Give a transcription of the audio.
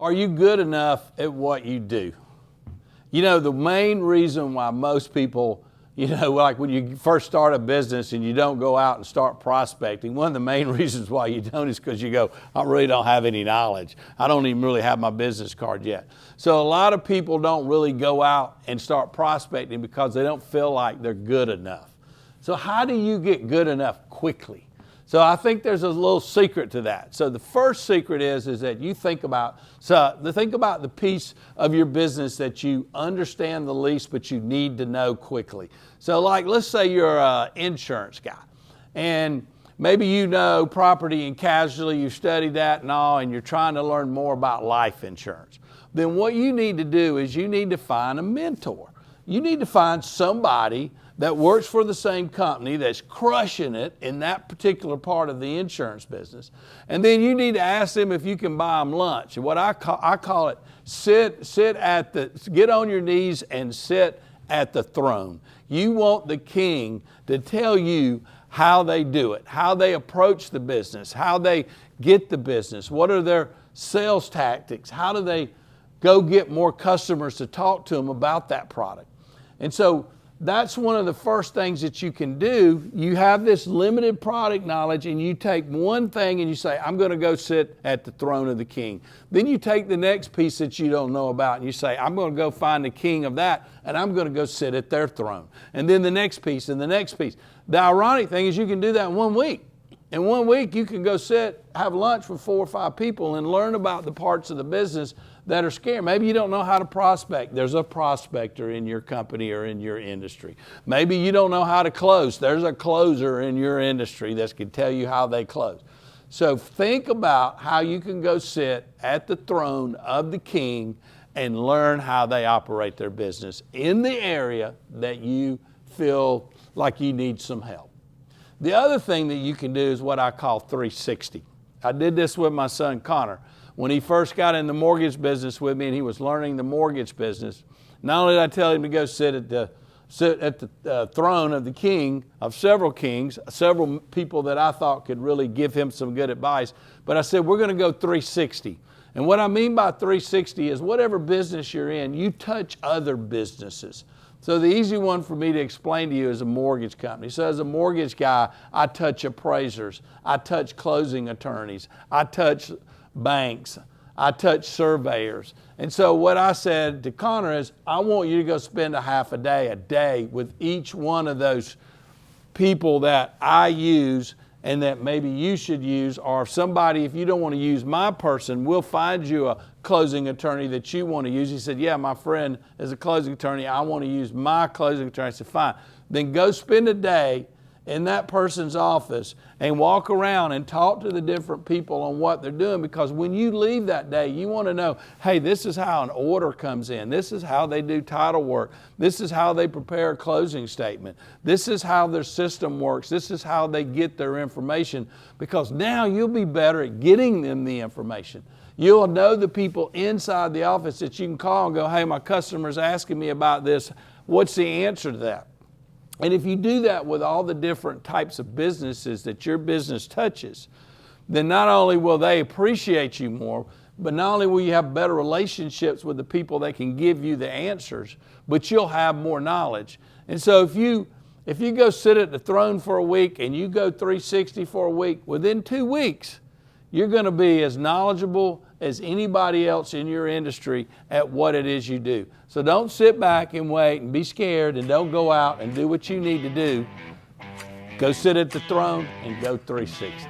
Are you good enough at what you do? You know, the main reason why most people, like when you first start a business and you don't go out and start prospecting, one of the main reasons why you don't is because you go, I really don't have any knowledge. I don't even really have my business card yet. So a lot of people don't really go out and start prospecting because they don't feel like they're good enough. So how do you get good enough quickly? So I think there's a little secret to that. So the first secret is that you think about the piece of your business that you understand the least, but you need to know quickly. So like, let's say you're an insurance guy, and maybe you know property and casualty, you studied that and all, and you're trying to learn more about life insurance. Then what you need to do is you need to find a mentor. You need to find somebody that works for the same company that's crushing it in that particular part of the insurance business. And then you need to ask them if you can buy them lunch. And what I call it, get on your knees and sit at the throne. You want the king to tell you how they do it, how they approach the business, how they get the business, what are their sales tactics, how do they go get more customers to talk to them about that product. And so that's one of the first things that you can do. You have this limited product knowledge and you take one thing and you say, I'm going to go sit at the throne of the king. Then you take the next piece that you don't know about and you say, I'm going to go find the king of that and I'm going to go sit at their throne. And then the next piece and the next piece. The ironic thing is you can do that in 1 week. In 1 week, you can go sit, have lunch with 4 or 5 people and learn about the parts of the business that are scary. Maybe you don't know how to prospect. There's a prospector in your company or in your industry. Maybe you don't know how to close. There's a closer in your industry that can tell you how they close. So think about how you can go sit at the throne of the king and learn how they operate their business in the area that you feel like you need some help. The other thing that you can do is what I call 360. I did this with my son Connor. When he first got in the mortgage business with me and he was learning the mortgage business, not only did I tell him to go sit at the throne of the king, of several kings, several people that I thought could really give him some good advice, but I said, we're going to go 360. And what I mean by 360 is whatever business you're in, you touch other businesses. So the easy one for me to explain to you is a mortgage company. So as a mortgage guy, I touch appraisers, I touch closing attorneys, I touch banks, I touch surveyors. And so what I said to Connor is, I want you to go spend a day with each one of those people that I use and that maybe you should use, or somebody, if you don't want to use my person, we'll find you a closing attorney that you want to use. He said, yeah, my friend is a closing attorney. I want to use my closing attorney. I said, fine. Then go spend a day in that person's office and walk around and talk to the different people on what they're doing, because when you leave that day, you want to know, hey, this is how an order comes in. This is how they do title work. This is how they prepare a closing statement. This is how their system works. This is how they get their information, because now you'll be better at getting them the information. You'll know the people inside the office that you can call and go, hey, my customer's asking me about this. What's the answer to that? And if you do that with all the different types of businesses that your business touches, then not only will they appreciate you more, but not only will you have better relationships with the people that can give you the answers, but you'll have more knowledge. And so if you go sit at the throne for a week and you go 360 for a week, within 2 weeks, you're going to be as knowledgeable as anybody else in your industry at what it is you do. So don't sit back and wait and be scared and don't go out and do what you need to do. Go sit at the throne and go 360.